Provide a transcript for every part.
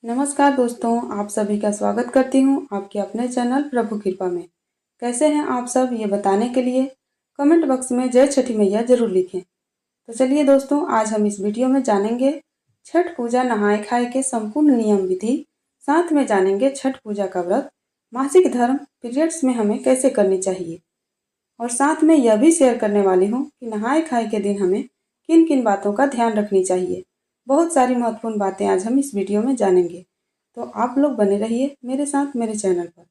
नमस्कार दोस्तों, आप सभी का स्वागत करती हूँ आपके अपने चैनल प्रभु कृपा में। कैसे हैं आप सब, ये बताने के लिए कमेंट बॉक्स में जय छठी मैया जरूर लिखें। तो चलिए दोस्तों, आज हम इस वीडियो में जानेंगे छठ पूजा नहाए खाए के संपूर्ण नियम विधि। साथ में जानेंगे छठ पूजा का व्रत, मासिक धर्म पीरियड्स में हमें कैसे करनी चाहिए। और साथ में यह भी शेयर करने वाली हूँ कि नहाए खाए के दिन हमें किन किन बातों का ध्यान रखनी चाहिए। बहुत सारी महत्वपूर्ण बातें आज हम इस वीडियो में जानेंगे, तो आप लोग बने रहिए मेरे साथ मेरे चैनल पर।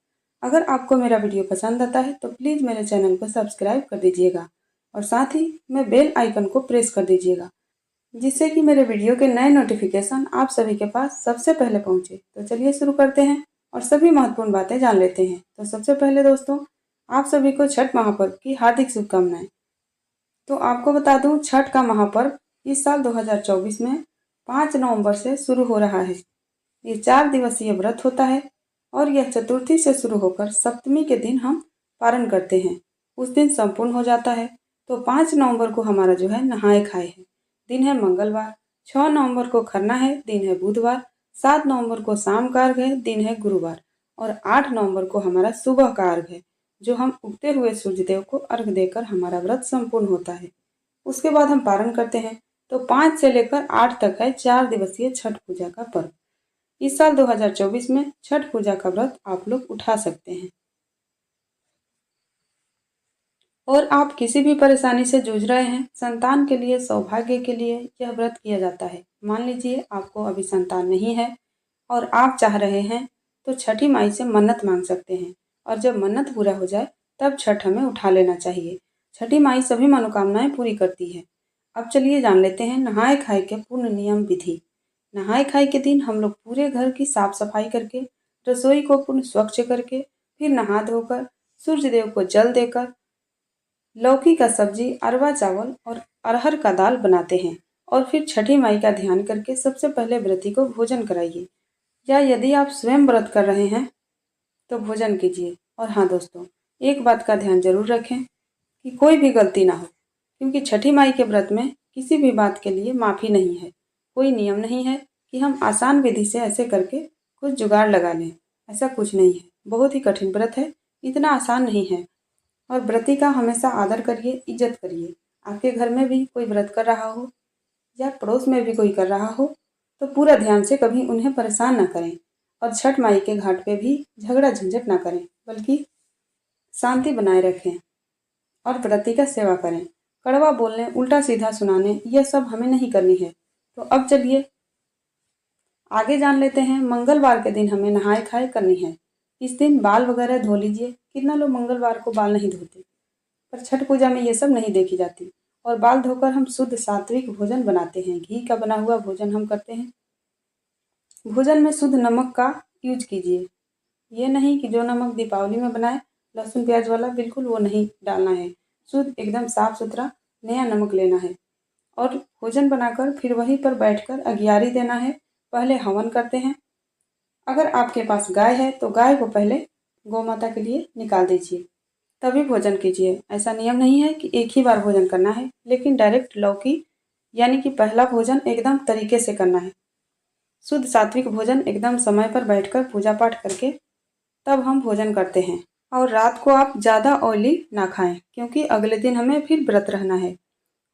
अगर आपको मेरा वीडियो पसंद आता है तो प्लीज़ मेरे चैनल को सब्सक्राइब कर दीजिएगा और साथ ही में बेल आइकन को प्रेस कर दीजिएगा, जिससे कि मेरे वीडियो के नए नोटिफिकेशन आप सभी के पास सबसे पहले पहुंचे। तो चलिए शुरू करते हैं और सभी महत्वपूर्ण बातें जान लेते हैं। तो सबसे पहले दोस्तों, आप सभी को छठ महापर्व की हार्दिक शुभकामनाएं। तो आपको बता दूं, छठ का महापर्व इस साल 2024 में 5 नवंबर से शुरू हो रहा है। ये 4 दिवसीय व्रत होता है और यह चतुर्थी से शुरू होकर सप्तमी के दिन हम पारण करते हैं। उस दिन संपूर्ण हो जाता है। तो 5 नवंबर को हमारा जो है नहाए खाए है, दिन है मंगलवार। 6 नवंबर को खरना है, दिन है बुधवार। 7 नवंबर को शाम का अर्घ है, दिन है गुरुवार। और 8 नवंबर को हमारा सुबह का अर्घ है, जो हम उगते हुए सूर्यदेव को अर्घ देकर हमारा व्रत संपूर्ण होता है। उसके बाद हम पारण करते हैं। तो 5 से लेकर 8 तक है 4 दिवसीय छठ पूजा का पर्व। इस साल 2024 में छठ पूजा का व्रत आप लोग उठा सकते हैं। और आप किसी भी परेशानी से जूझ रहे हैं, संतान के लिए, सौभाग्य के लिए यह व्रत किया जाता है। मान लीजिए आपको अभी संतान नहीं है और आप चाह रहे हैं, तो छठी माई से मन्नत मांग सकते हैं और जब मन्नत पूरा हो जाए तब छठ हमें उठा लेना चाहिए। छठी माई सभी मनोकामनाएं पूरी करती है। अब चलिए जान लेते हैं नहाए खाए के पूर्ण नियम विधि। नहाए खाए के दिन हम लोग पूरे घर की साफ सफाई करके, रसोई को पूर्ण स्वच्छ करके, फिर नहा धोकर सूर्य देव को जल देकर लौकी का सब्जी, अरवा चावल और अरहर का दाल बनाते हैं। और फिर छठी माई का ध्यान करके सबसे पहले व्रती को भोजन कराइए, या यदि आप स्वयं व्रत कर रहे हैं तो भोजन कीजिए। और हाँ दोस्तों, एक बात का ध्यान जरूर रखें कि कोई भी गलती ना हो, क्योंकि छठी माई के व्रत में किसी भी बात के लिए माफ़ी नहीं है। कोई नियम नहीं है कि हम आसान विधि से ऐसे करके कुछ जुगाड़ लगा लें। ऐसा कुछ नहीं है, बहुत ही कठिन व्रत है, इतना आसान नहीं है। और व्रती का हमेशा आदर करिए, इज्जत करिए। आपके घर में भी कोई व्रत कर रहा हो या पड़ोस में भी कोई कर रहा हो, तो पूरा ध्यान से कभी उन्हें परेशान ना करें। और छठ माई के घाट पे भी झगड़ा झंझट ना करें, बल्कि शांति बनाए रखें और व्रती का सेवा करें। कड़वा बोलने, उल्टा सीधा सुनाने, यह सब हमें नहीं करनी है। तो अब चलिए आगे जान लेते हैं। मंगलवार के दिन हमें नहाए खाए करनी है। इस दिन बाल वगैरह धो लीजिए। कितना लोग मंगलवार को बाल नहीं धोते, पर छठ पूजा में ये सब नहीं देखी जाती। और बाल धोकर हम शुद्ध सात्विक भोजन बनाते हैं। घी का बना हुआ भोजन हम करते हैं। भोजन में शुद्ध नमक का यूज कीजिए। ये नहीं कि जो नमक दीपावली में बनाए लहसुन प्याज वाला, बिल्कुल वो नहीं डालना है। शुद्ध एकदम साफ सुथरा नया नमक लेना है। और भोजन बनाकर फिर वहीं पर बैठकर अगियारी देना है। पहले हवन करते हैं। अगर आपके पास गाय है तो गाय को पहले गौ माता के लिए निकाल दीजिए, तभी भोजन कीजिए। ऐसा नियम नहीं है कि एक ही बार भोजन करना है, लेकिन डायरेक्ट लौकी यानी कि पहला भोजन एकदम तरीके से करना है। शुद्ध सात्विक भोजन एकदम समय पर बैठकर पूजा पाठ करके तब हम भोजन करते हैं। और रात को आप ज़्यादा ऑयली ना खाएं, क्योंकि अगले दिन हमें फिर व्रत रहना है।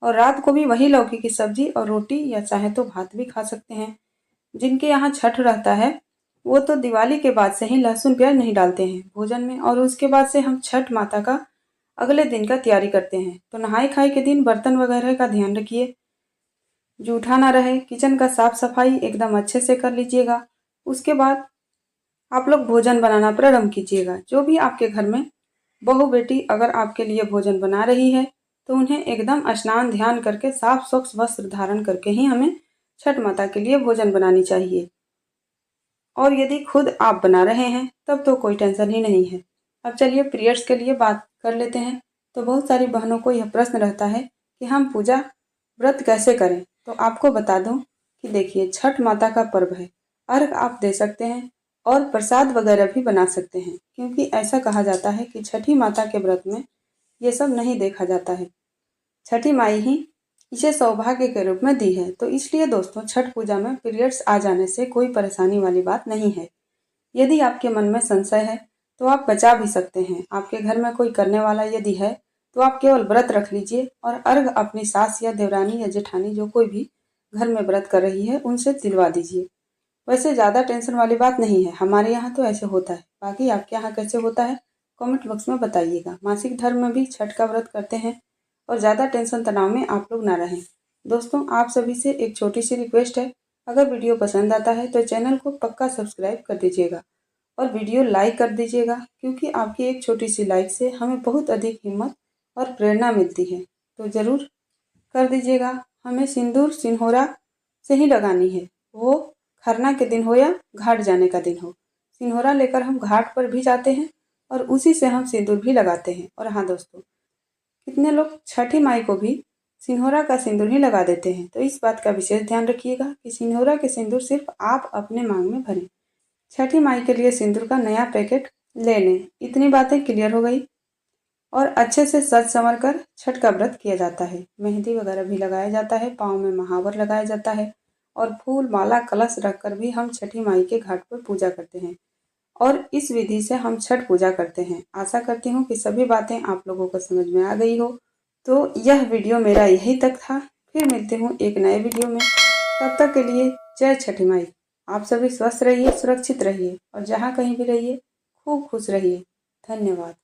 और रात को भी वही लौकी की सब्जी और रोटी, या चाहे तो भात भी खा सकते हैं। जिनके यहाँ छठ रहता है वो तो दिवाली के बाद से ही लहसुन प्याज नहीं डालते हैं भोजन में, और उसके बाद से हम छठ माता का अगले दिन का तैयारी करते हैं। तो नहाए खाए के दिन बर्तन वगैरह का ध्यान रखिए, जूठा ना रहे। किचन का साफ सफाई एकदम अच्छे से कर लीजिएगा। उसके बाद आप लोग भोजन बनाना प्रारंभ कीजिएगा। जो भी आपके घर में बहू बेटी अगर आपके लिए भोजन बना रही है, तो उन्हें एकदम स्नान ध्यान करके साफ स्वच्छ वस्त्र धारण करके ही हमें छठ माता के लिए भोजन बनानी चाहिए। और यदि खुद आप बना रहे हैं तब तो कोई टेंशन ही नहीं है। अब चलिए पीरियड्स के लिए बात कर लेते हैं। तो बहुत सारी बहनों को यह प्रश्न रहता है कि हम पूजा व्रत कैसे करें। तो आपको बता दूं कि देखिए, छठ माता का पर्व है। अर्घ आप दे सकते हैं और प्रसाद वगैरह भी बना सकते हैं, क्योंकि ऐसा कहा जाता है कि छठी माता के व्रत में ये सब नहीं देखा जाता है। छठी माई ही इसे सौभाग्य के रूप में दी है। तो इसलिए दोस्तों, छठ पूजा में पीरियड्स आ जाने से कोई परेशानी वाली बात नहीं है। यदि आपके मन में संशय है तो आप बचा भी सकते हैं। आपके घर में कोई करने वाला यदि है तो आप केवल व्रत रख लीजिए और अर्घ अपनी सास या देवरानी या जेठानी, जो कोई भी घर में व्रत कर रही है, उनसे दिलवा दीजिए। वैसे ज़्यादा टेंशन वाली बात नहीं है, हमारे यहाँ तो ऐसे होता है। बाकी आपके यहाँ कैसे होता है कमेंट बॉक्स में बताइएगा। मासिक धर्म में भी छठ का व्रत करते हैं और ज़्यादा टेंशन तनाव में आप लोग ना रहें। दोस्तों, आप सभी से एक छोटी सी रिक्वेस्ट है, अगर वीडियो पसंद आता है तो चैनल को पक्का सब्सक्राइब कर दीजिएगा और वीडियो लाइक कर दीजिएगा, क्योंकि आपकी एक छोटी सी लाइक से हमें बहुत अधिक हिम्मत और प्रेरणा मिलती है। तो ज़रूर कर दीजिएगा। हमें सिंदूर सिंहोरा से ही लगानी है, वो खरना के दिन हो या घाट जाने का दिन हो। सिंहोरा लेकर हम घाट पर भी जाते हैं और उसी से हम सिंदूर भी लगाते हैं। और हाँ दोस्तों, कितने लोग छठी माई को भी सिंहोरा का सिंदूर ही लगा देते हैं। तो इस बात का विशेष ध्यान रखिएगा कि सिंहोरा के सिंदूर सिर्फ आप अपने मांग में भरें। छठी माई के लिए सिंदूर का नया पैकेट ले लें। इतनी बातें क्लियर हो गई। और अच्छे से सज संवर कर छठ का व्रत किया जाता है। मेहंदी वगैरह भी लगाया जाता है, पाँव में महावर लगाया जाता है और फूल माला कलश रखकर भी हम छठी माई के घाट पर पूजा करते हैं। और इस विधि से हम छठ पूजा करते हैं। आशा करती हूँ कि सभी बातें आप लोगों को समझ में आ गई हो। तो यह वीडियो मेरा यही तक था। फिर मिलते हूँ एक नए वीडियो में। तब तक के लिए जय छठी माई। आप सभी स्वस्थ रहिए, सुरक्षित रहिए और जहाँ कहीं भी रहिए खूब खुश रहिए। धन्यवाद।